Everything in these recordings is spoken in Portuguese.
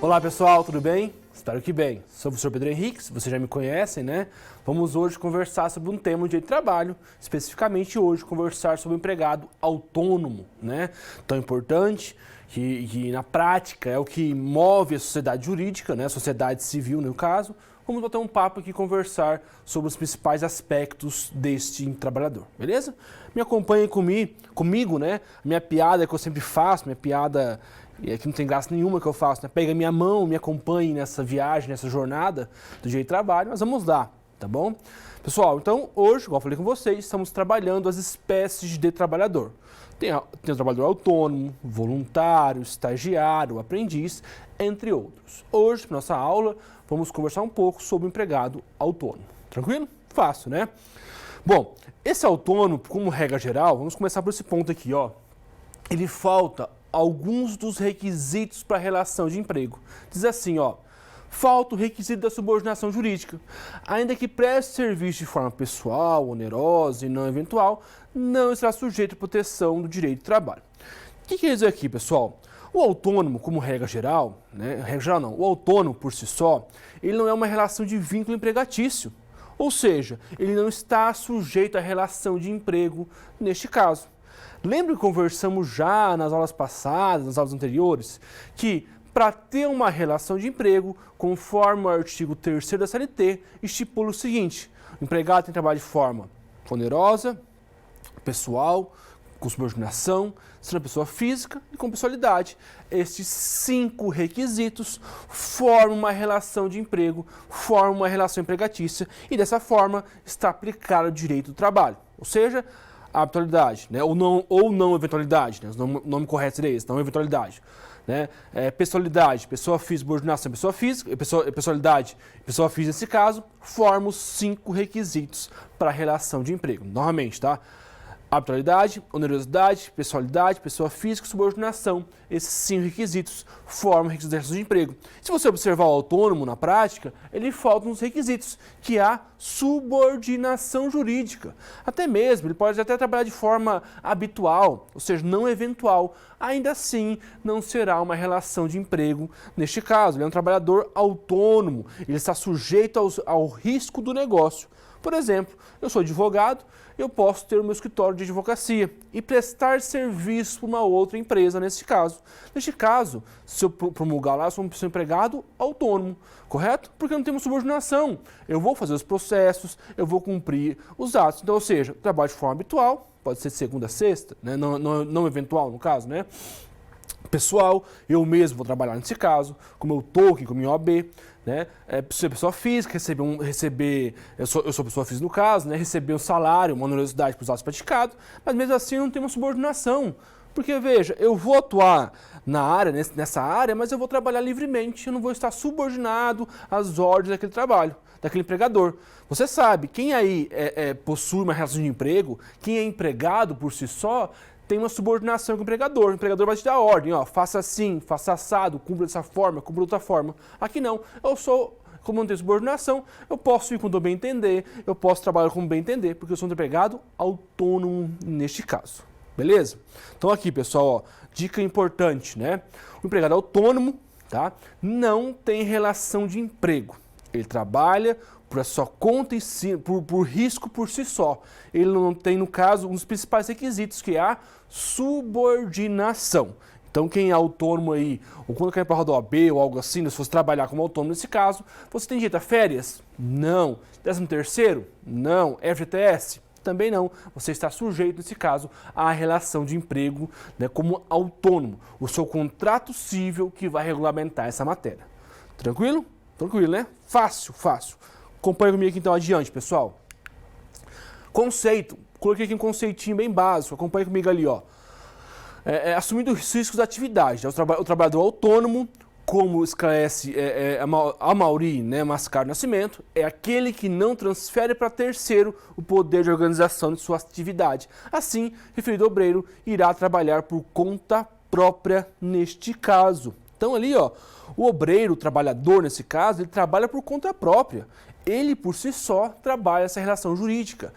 Olá pessoal, tudo bem? Espero que bem. Sou o professor Pedro Henrique, se vocês já me conhecem, né? Vamos hoje conversar sobre um tema de direito de trabalho, especificamente hoje conversar sobre o empregado autônomo, né? Tão importante que na prática é o que move a sociedade jurídica, né? A sociedade civil no caso. Vamos bater um papo aqui e conversar sobre os principais aspectos deste trabalhador, beleza? Me acompanhem comigo, né? Minha piada que eu sempre faço, minha piada... E aqui não tem graça nenhuma que eu faço, né? Pega minha mão, me acompanhe nessa viagem, nessa jornada do direito de trabalho, mas vamos lá, tá bom? Pessoal, então hoje, igual eu falei com vocês, estamos trabalhando as espécies de trabalhador. Tem o trabalhador autônomo, voluntário, estagiário, aprendiz, entre outros. Hoje, na nossa aula, vamos conversar um pouco sobre o empregado autônomo. Tranquilo? Fácil, né? Bom, esse autônomo, como regra geral, vamos começar por esse ponto aqui, ó. Ele falta alguns dos requisitos para a relação de emprego. Diz assim, ó, falta o requisito da subordinação jurídica. Ainda que preste serviço de forma pessoal, onerosa e não eventual, não estará sujeito à proteção do direito de trabalho. O que quer dizer aqui, pessoal? O autônomo, como regra geral, né, regra geral não, o autônomo por si só, ele não é uma relação de vínculo empregatício. Ou seja, ele não está sujeito à relação de emprego neste caso. Lembra que conversamos já nas aulas passadas, nas aulas anteriores, que para ter uma relação de emprego, conforme o artigo 3º da CLT, estipula o seguinte: o empregado tem que trabalhar de forma onerosa, pessoal, com subordinação, sendo pessoa física e com pessoalidade. Estes 5 requisitos formam uma relação de emprego, formam uma relação empregatícia e dessa forma está aplicado o direito do trabalho. Ou seja, a habitualidade, né? ou não eventualidade, né? O nome correto seria esse, não eventualidade. Né? Pessoalidade, pessoa física, subordinação, pessoa física, pessoalidade, pessoa física nesse caso, formam os 5 requisitos para a relação de emprego. Novamente, tá? Habitualidade, onerosidade, pessoalidade, pessoa física e subordinação. Esses 5 requisitos formam requisitos da relação de emprego. Se você observar o autônomo na prática, ele falta uns requisitos, que é a subordinação jurídica. Até mesmo, ele pode até trabalhar de forma habitual, ou seja, não eventual. Ainda assim, não será uma relação de emprego neste caso. Ele é um trabalhador autônomo, ele está sujeito ao risco do negócio. Por exemplo, eu sou advogado, eu posso ter o meu escritório de advocacia e prestar serviço para uma outra empresa nesse caso. Neste caso, se eu promulgar lá, eu sou um empregado autônomo, correto? Porque eu não tenho uma subordinação. Eu vou fazer os processos, eu vou cumprir os atos. Então, ou seja, trabalho de forma habitual, pode ser de segunda a sexta, né? Não eventual no caso, né? Pessoal, eu mesmo vou trabalhar nesse caso, como eu estou aqui com a minha OAB, né? Ser pessoa física, eu sou pessoa física no caso, né? Receber um salário, uma onerosidade para os atos praticados, mas mesmo assim eu não tenho uma subordinação. Porque, veja, eu vou atuar na área, nessa área, mas eu vou trabalhar livremente, eu não vou estar subordinado às ordens daquele trabalho, daquele empregador. Você sabe, quem aí possui uma relação de emprego, quem é empregado por si só, tem uma subordinação com o empregador. O empregador vai te dar ordem, ó, faça assim, faça assado, cumpra dessa forma, cumpra de outra forma. Aqui não, como não tenho subordinação, eu posso ir como bem entender, eu posso trabalhar como bem entender, porque eu sou um empregado autônomo neste caso. Beleza? Então aqui, pessoal, ó, dica importante, né? O empregado autônomo, tá? Não tem relação de emprego. Ele trabalha por sua conta e por risco por si só. Ele não tem, no caso, um dos principais requisitos, que é a subordinação. Então, quem é autônomo aí, ou quando quer ir para a OAB ou algo assim, se fosse trabalhar como autônomo nesse caso, você tem direito a férias? Não. 13º? Não. FGTS? Também não. Você está sujeito, nesse caso, à relação de emprego, né, como autônomo. O seu contrato civil que vai regulamentar essa matéria. Tranquilo? Tranquilo, né? Fácil, fácil. Acompanha comigo aqui então adiante, pessoal. Conceito. Coloquei aqui um conceitinho bem básico. Acompanha comigo ali, ó. Assumindo os riscos da atividade. O trabalhador autônomo, como esclarece a Mauri, né, Mascaro Nascimento, é aquele que não transfere para terceiro o poder de organização de sua atividade. Assim, referido obreiro irá trabalhar por conta própria neste caso. Então ali, ó, o obreiro, o trabalhador nesse caso, ele trabalha por conta própria. ele por si só trabalha essa relação jurídica.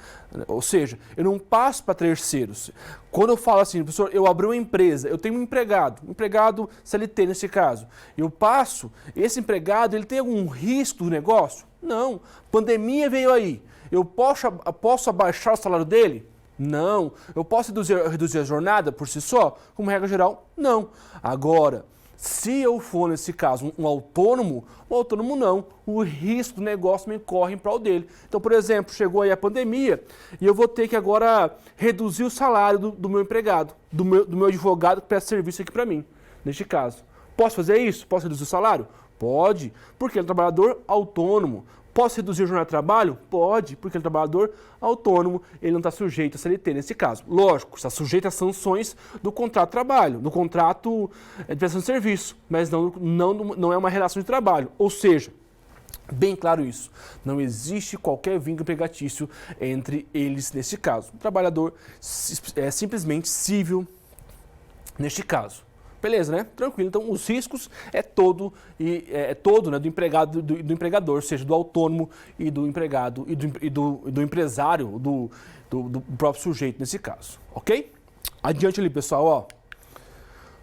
Ou seja, eu não passo para terceiros. Quando eu falo assim, professor, eu abri uma empresa, eu tenho um empregado CLT nesse caso, eu passo, esse empregado, ele tem algum risco do negócio? Não. Pandemia veio aí, eu posso abaixar o salário dele? Não. Eu posso reduzir a jornada por si só? Como regra geral, não. Agora, se eu for, nesse caso, um autônomo, o autônomo não, o risco do negócio me corre em prol dele. Então, por exemplo, chegou aí a pandemia e eu vou ter que agora reduzir o salário do meu empregado, do meu advogado que presta serviço aqui para mim, neste caso. Posso fazer isso? Posso reduzir o salário? Pode, porque ele é um trabalhador autônomo. Posso reduzir o jornal de trabalho? Pode, porque ele é um trabalhador autônomo, ele não está sujeito a CLT nesse caso. Lógico, está sujeito às sanções do contrato de trabalho, do contrato de prestação de serviço, mas não é uma relação de trabalho. Ou seja, bem claro isso, não existe qualquer vínculo empregatício entre eles nesse caso. O trabalhador é simplesmente civil neste caso. Beleza, né? Tranquilo. Então, os riscos é todo, né, do empregado do empregador, ou seja, do autônomo e do empregado e do empresário, do próprio sujeito nesse caso, ok? Adiante ali, pessoal, ó.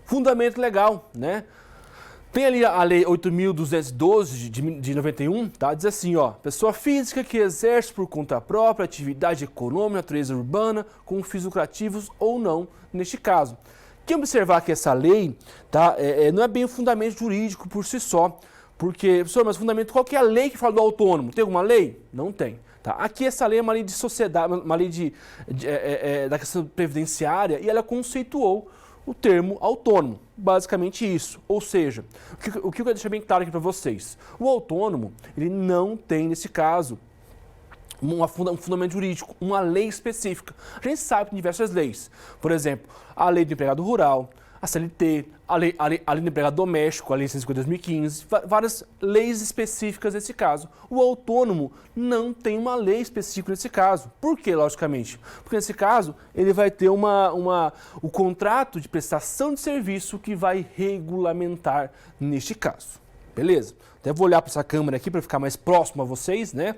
Fundamento legal, né? Tem ali a Lei 8.212 de 91, tá? Diz assim, ó, pessoa física que exerce por conta própria atividade econômica, natureza urbana, com fins lucrativos ou não, neste caso. Tem que observar que essa lei, tá, não é bem o fundamento jurídico por si só, porque, professor, mas fundamento, qual que é a lei que fala do autônomo? Tem alguma lei? Não tem. Tá? Aqui essa lei é uma lei de sociedade, uma lei da questão previdenciária, e ela conceituou o termo autônomo, basicamente isso. Ou seja, o que eu quero deixar bem claro aqui para vocês, o autônomo, ele não tem, nesse caso, um fundamento jurídico, uma lei específica. A gente sabe que tem diversas leis. Por exemplo, a lei do empregado rural, a CLT, a lei do empregado doméstico, a lei 150 de 2015, várias leis específicas nesse caso. O autônomo não tem uma lei específica nesse caso. Por quê, logicamente? Porque nesse caso, ele vai ter o contrato de prestação de serviço que vai regulamentar neste caso. Beleza? Até vou olhar para essa câmera aqui para ficar mais próximo a vocês, né?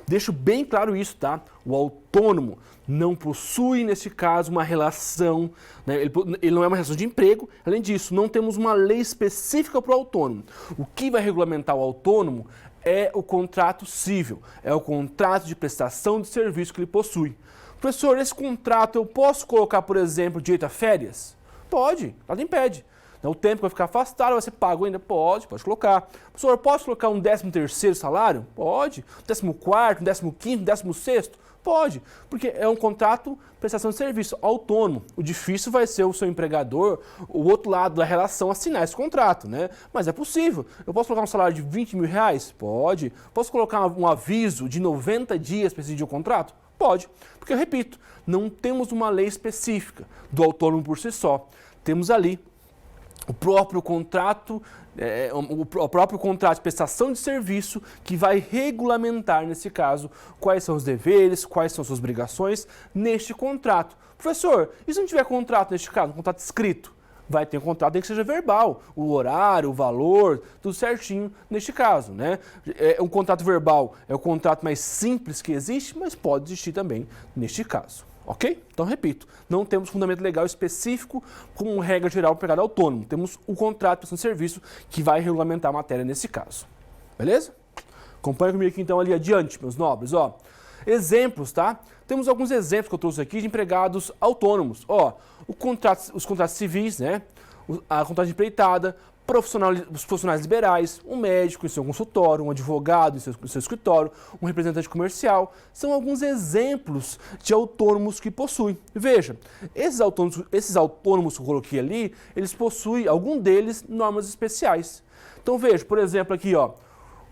Deixo bem claro isso, tá? O autônomo não possui, nesse caso, uma relação, né? Ele não é uma relação de emprego. Além disso, não temos uma lei específica para o autônomo. O que vai regulamentar o autônomo é o contrato civil, é o contrato de prestação de serviço que ele possui. Professor, esse contrato eu posso colocar, por exemplo, direito a férias? Pode, nada impede. O tempo que vai ficar afastado, vai ser pago ainda? Pode colocar. Professor, posso colocar um 13º salário? Pode. 14º, 15º, 16º? Pode. Porque é um contrato prestação de serviço autônomo. O difícil vai ser o seu empregador, o outro lado da relação, assinar esse contrato, né? Mas é possível. Eu posso colocar um salário de 20 mil reais? Pode. Posso colocar um aviso de 90 dias para decidir o contrato? Pode. Porque, eu repito, não temos uma lei específica do autônomo por si só. Temos ali o próprio contrato de prestação de serviço que vai regulamentar, nesse caso, quais são os deveres, quais são as suas obrigações neste contrato. Professor, e se não tiver contrato neste caso, um contrato escrito? Vai ter um contrato que seja verbal, o horário, o valor, tudo certinho neste caso, né? Um contrato verbal é o contrato mais simples que existe, mas pode existir também neste caso. Ok? Então, repito, não temos fundamento legal específico como regra geral para o empregado autônomo. Temos o contrato de prestação de serviço que vai regulamentar a matéria nesse caso. Beleza? Acompanha comigo aqui então ali adiante, meus nobres. Ó, exemplos, tá? Temos alguns exemplos que eu trouxe aqui de empregados autônomos. Ó, os contratos civis, né? A contrato de empreitada, os profissionais liberais, um médico em seu consultório, um advogado em seu escritório, um representante comercial, são alguns exemplos de autônomos que possuem. Veja, esses autônomos que eu coloquei ali, eles possuem, algum deles, normas especiais. Então veja, por exemplo, aqui, ó,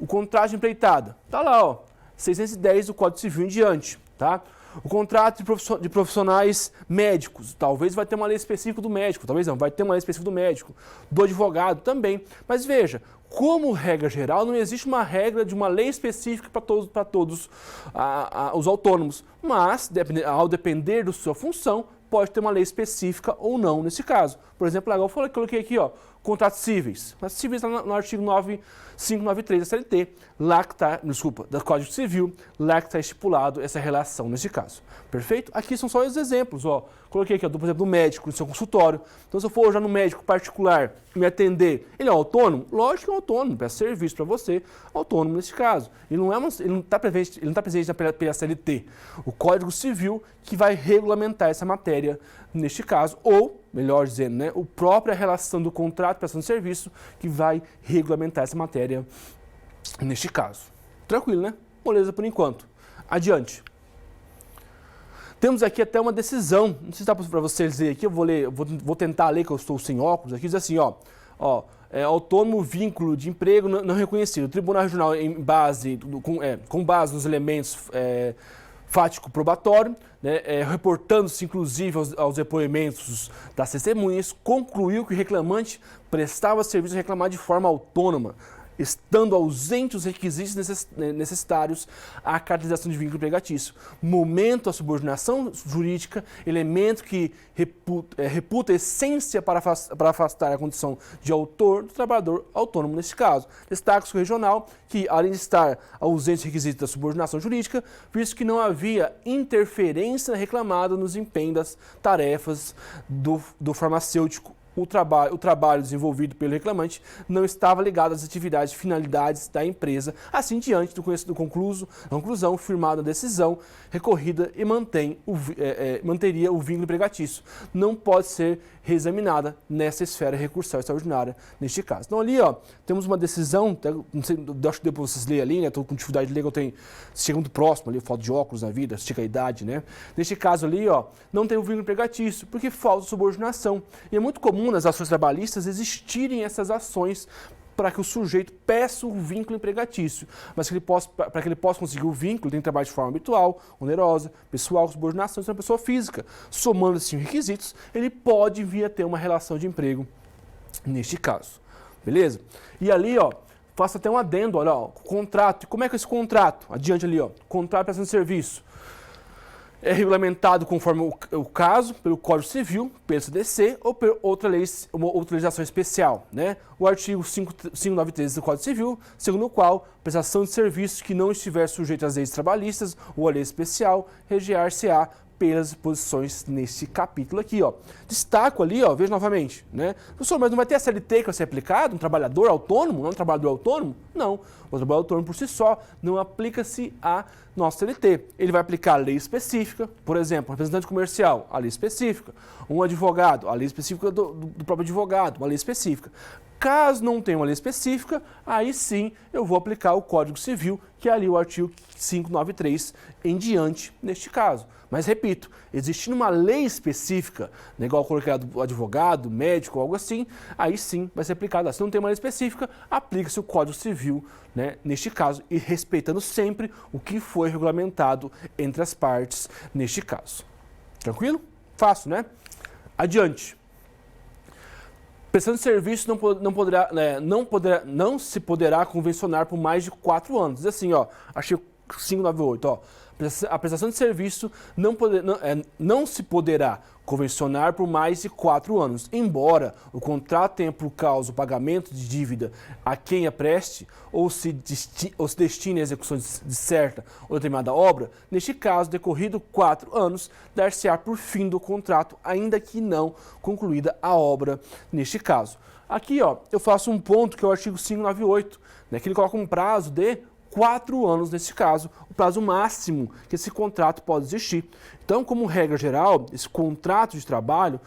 o contrato de empreitada, tá lá, ó, 610 do Código Civil em diante, tá? O contrato de profissionais médicos, talvez vai ter uma lei específica do médico, talvez não, vai ter uma lei específica do médico, do advogado também. Mas veja, como regra geral, não existe uma regra de uma lei específica para todos os autônomos. Mas, ao depender da sua função, pode ter uma lei específica ou não nesse caso. Por exemplo, agora eu coloquei aqui, ó, contratos cíveis. Contratos cíveis está no artigo 9593 da CLT, lá que está, desculpa, do Código Civil, lá que está estipulado essa relação nesse caso. Perfeito? Aqui são só os exemplos, ó. Coloquei aqui, ó, por exemplo, do médico no seu consultório. Então, se eu for já no médico particular me atender, ele é autônomo? Lógico que é autônomo, presta serviço para você, autônomo nesse caso. Ele não está presente pela CLT. O Código Civil que vai regulamentar essa matéria neste caso, ou, melhor dizendo, né, a própria relação do contrato de prestação de serviço que vai regulamentar essa matéria neste caso. Tranquilo, né? Beleza por enquanto. Adiante. Temos aqui até uma decisão, não sei se dá para vocês lerem aqui, eu vou ler, vou tentar ler que eu estou sem óculos aqui, diz assim, ó, autônomo vínculo de emprego não reconhecido. O Tribunal Regional, com base nos elementos fático-probatório, né, reportando-se inclusive aos depoimentos das testemunhas, concluiu que o reclamante prestava serviço reclamado de forma autônoma, estando ausentes os requisitos necessários à caracterização de vínculo empregatício. Momento a subordinação jurídica, elemento que reputa essência para afastar a condição de autor do trabalhador autônomo neste caso. Destaca-se o regional que, além de estar ausente os requisitos da subordinação jurídica, visto que não havia interferência reclamada no desempenho das tarefas do farmacêutico, o trabalho desenvolvido pelo reclamante não estava ligado às atividades e finalidades da empresa, assim diante da conclusão firmada a decisão recorrida e manteria o vínculo empregatício. Não pode ser reexaminada nessa esfera recursal extraordinária, neste caso. Então ali, ó, temos uma decisão, não sei, acho que depois vocês leem ali, né, estou com dificuldade de ler, eu tenho, chega muito próximo ali, falta de óculos na vida, estica a idade, né. Neste caso ali, ó, não tem o vínculo empregatício, porque falta subordinação. E é muito comum nas ações trabalhistas existirem essas ações para que o sujeito peça o vínculo empregatício, mas para que ele possa conseguir o vínculo, tem que trabalhar de forma habitual, onerosa, pessoal, subordinação, se é uma pessoa física. Somando assim os requisitos, ele pode vir a ter uma relação de emprego neste caso. Beleza? E ali, ó, faço até um adendo, olha, ó, contrato. E como é que é esse contrato? Adiante ali, ó, contrato de prestação de serviço. É regulamentado conforme o caso, pelo Código Civil, pelo CDC ou por outra legislação especial, né? O artigo 593 do Código Civil, segundo o qual prestação de serviço que não estiver sujeita às leis trabalhistas ou à lei especial, regear-se-á pelas disposições neste capítulo aqui, ó. Destaco ali, ó, veja novamente, né? Professor, mas não vai ter a CLT que vai ser aplicado? Um trabalhador autônomo? Não é um trabalhador autônomo? Não. O trabalhador autônomo por si só não aplica-se a nossa CLT. Ele vai aplicar a lei específica, por exemplo, representante comercial, a lei específica. Um advogado, a lei específica do próprio advogado, uma lei específica. Caso não tenha uma lei específica, aí sim eu vou aplicar o Código Civil, que é ali o artigo 593 em diante, neste caso. Mas, repito, existindo uma lei específica, né, igual colocar do advogado, médico, algo assim, aí sim vai ser aplicado. Se não tem uma lei específica, aplica-se o Código Civil, né, neste caso, e respeitando sempre o que foi regulamentado entre as partes neste caso. Tranquilo? Fácil, né? Adiante. Prestação de serviço não se poderá convencionar por mais de 4 anos. Diz assim, ó, artigo 598, ó. A prestação de serviço não se poderá convencionar por mais de 4 anos, embora o contrato tenha por causa o pagamento de dívida a quem a preste ou se destine à execução de certa ou determinada obra. Neste caso, decorrido 4 anos, dar-se-á por fim do contrato, ainda que não concluída a obra neste caso. Aqui, ó, eu faço um ponto que é o artigo 598, né, que ele coloca um prazo de 4 anos, nesse caso, o prazo máximo que esse contrato pode existir. Então, como regra geral, esse contrato de trabalho,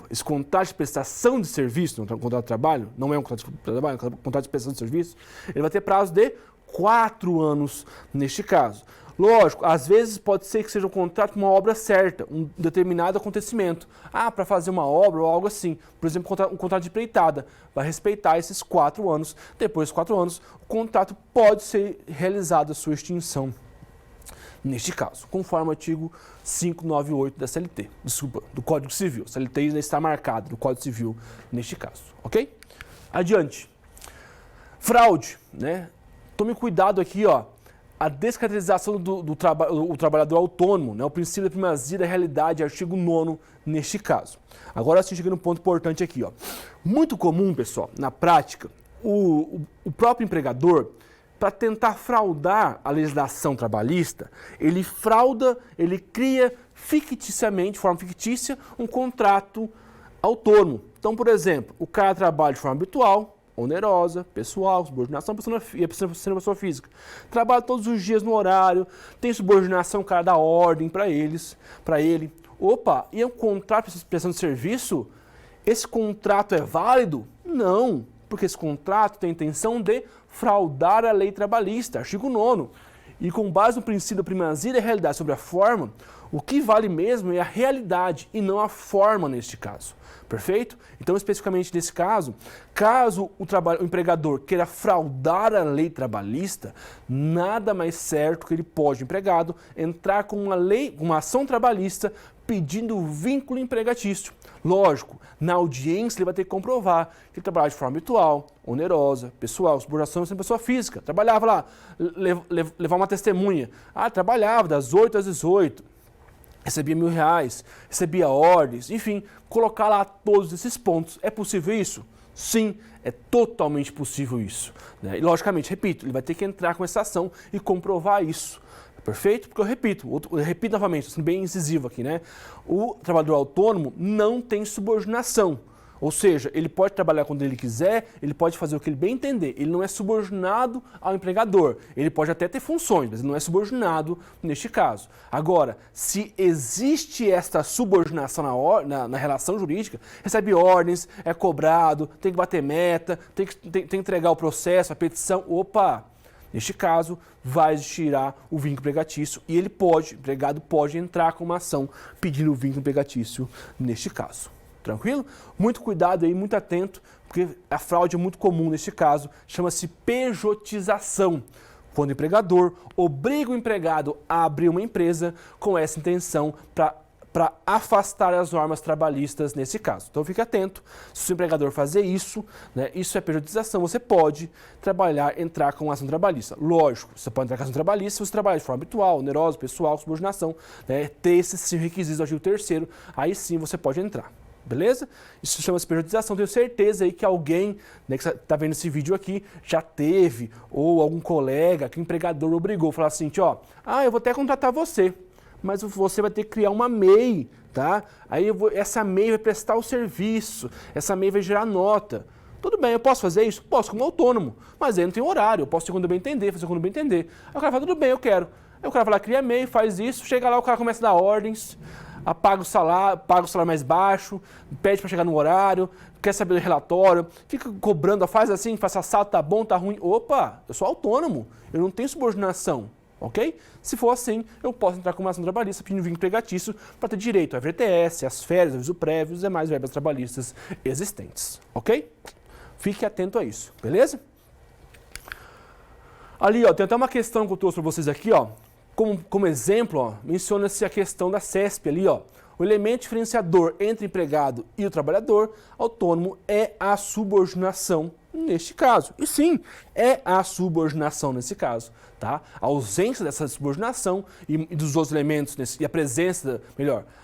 esse contrato de prestação de serviço, não é um contrato de trabalho, não é um contrato de trabalho, é um contrato de prestação de serviço, ele vai ter prazo de 4 anos neste caso. Lógico, às vezes pode ser que seja um contrato com uma obra certa, um determinado acontecimento. Ah, para fazer uma obra ou algo assim. Por exemplo, um contrato de empreitada. Vai respeitar esses 4 anos. Depois de 4 anos, o contrato pode ser realizado a sua extinção. Neste caso, conforme o artigo 598 da CLT, desculpa, do Código Civil. A CLT ainda está marcada do Código Civil neste caso, ok? Adiante. Fraude, né? Tome cuidado aqui, ó. a descaracterização do trabalhador autônomo, né? O princípio da primazia da realidade, artigo 9º, neste caso. Agora sim, chegando num ponto importante aqui, ó. Muito comum, pessoal, na prática, o próprio empregador, para tentar fraudar a legislação trabalhista, ele cria ficticiamente, de forma fictícia, um contrato autônomo. Então, por exemplo, o cara trabalha de forma habitual, onerosa, pessoal, subordinação e a pessoa física. Trabalha todos os dias no horário, tem subordinação, o cara dá ordem para ele. Opa, e é um contrato de prestação de serviço? Esse contrato é válido? Não, porque esse contrato tem a intenção de fraudar a lei trabalhista, artigo 9º. E com base no princípio da primazia da realidade sobre a forma, o que vale mesmo é a realidade e não a forma neste caso. Perfeito? Então, especificamente nesse caso, caso o empregador queira fraudar a lei trabalhista, nada mais certo que ele pode, o empregado, entrar com uma ação trabalhista pedindo vínculo empregatício. Lógico, na audiência ele vai ter que comprovar que ele trabalha de forma habitual, onerosa, pessoal, subordinação sem pessoa física. Trabalhava lá, levar uma testemunha. Trabalhava das 8 às 18. Recebia R$1.000, recebia ordens, enfim, colocar lá todos esses pontos. É possível isso? Sim, é totalmente possível isso, né? E logicamente, repito, ele vai ter que entrar com essa ação e comprovar isso. Perfeito? Porque eu repito novamente, sendo bem incisivo aqui, né? O trabalhador autônomo não tem subordinação. Ou seja, ele pode trabalhar quando ele quiser, ele pode fazer o que ele bem entender. Ele não é subordinado ao empregador. Ele pode até ter funções, mas ele não é subordinado neste caso. Agora, se existe esta subordinação na relação jurídica, recebe ordens, é cobrado, tem que bater meta, tem que entregar o processo, a petição, opa! Neste caso, vai tirar o vínculo empregatício e o empregado pode entrar com uma ação pedindo o vínculo empregatício neste caso. Tranquilo? Muito cuidado aí, muito atento, porque a fraude é muito comum neste caso, chama-se pejotização, quando o empregador obriga o empregado a abrir uma empresa com essa intenção para afastar as normas trabalhistas nesse caso. Então fique atento, se o empregador fazer isso, né, isso é pejotização, você pode entrar com ação trabalhista. Lógico, você pode entrar com ação trabalhista se você trabalha de forma habitual, onerosa, pessoal, subordinação, né, ter esses requisitos do artigo 3º, aí sim você pode entrar. Beleza? Isso chama-se pejotização. Tenho certeza aí que alguém, né, que está vendo esse vídeo aqui já teve, ou algum colega que o empregador obrigou a falar assim, ó, eu vou até contratar você, mas você vai ter que criar uma MEI, tá? Aí essa MEI vai prestar o serviço, essa MEI vai gerar nota. Tudo bem, eu posso fazer isso? Posso, como autônomo, mas aí não tem horário, eu posso ser quando eu bem entender, fazer quando eu bem entender. Aí o cara fala, tudo bem, eu quero. Aí o cara vai lá, cria MEI, faz isso, chega lá, o cara começa a dar ordens, paga o salário mais baixo, pede para chegar no horário, quer saber do relatório, fica cobrando, faz assim, faz assado, tá bom, tá ruim. Opa, eu sou autônomo, eu não tenho subordinação, ok? Se for assim, eu posso entrar com uma ação trabalhista pedindo vínculo empregatício para ter direito ao FGTS, às férias, aviso prévio e os demais verbas trabalhistas existentes, ok? Fique atento a isso, beleza? Ali, ó, tem até uma questão que eu trouxe para vocês aqui, ó. Como exemplo, ó, menciona-se a questão da CESP ali, ó. O elemento diferenciador entre o empregado e o trabalhador autônomo é a subordinação neste caso. E sim, é a subordinação nesse caso, tá? A ausência dessa subordinação e dos outros elementos, e a presença,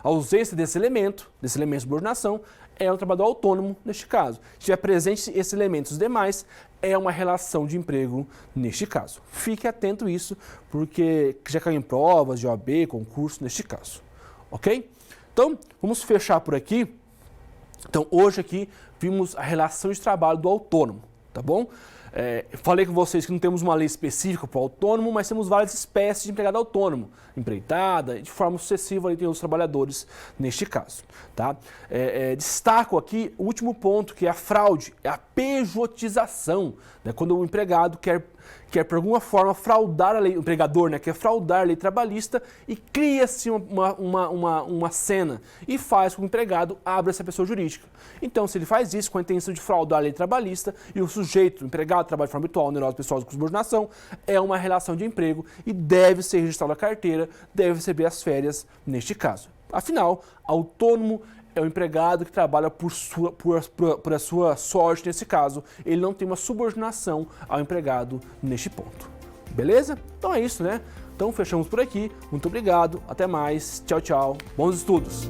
a ausência desse elemento de subordinação é um trabalhador autônomo neste caso. Se tiver presente esses elementos demais, é uma relação de emprego neste caso. Fique atento a isso, porque já caiu em provas de OAB, concurso neste caso, ok? Então, vamos fechar por aqui. Então, hoje aqui vimos a relação de trabalho do autônomo, tá bom? Falei com vocês que não temos uma lei específica para o autônomo, mas temos várias espécies de empregado autônomo, empreitada, de forma sucessiva ali tem os trabalhadores neste caso, tá? Destaco aqui o último ponto, que é a fraude, é a pejotização, né? Quando o empregado quer por alguma forma fraudar a lei, o empregador, né, quer fraudar a lei trabalhista e cria-se uma cena e faz com que o empregado abra essa pessoa jurídica. Então, se ele faz isso com a intenção de fraudar a lei trabalhista e o sujeito, o empregado, trabalha de forma habitual, onerosa, pessoal, com subordinação, é uma relação de emprego e deve ser registrado na carteira, deve receber as férias neste caso. Afinal, autônomo é o empregado que trabalha por a sua sorte nesse caso. Ele não tem uma subordinação ao empregado neste ponto. Beleza? Então é isso, né? Então fechamos por aqui. Muito obrigado, até mais, tchau, tchau, bons estudos!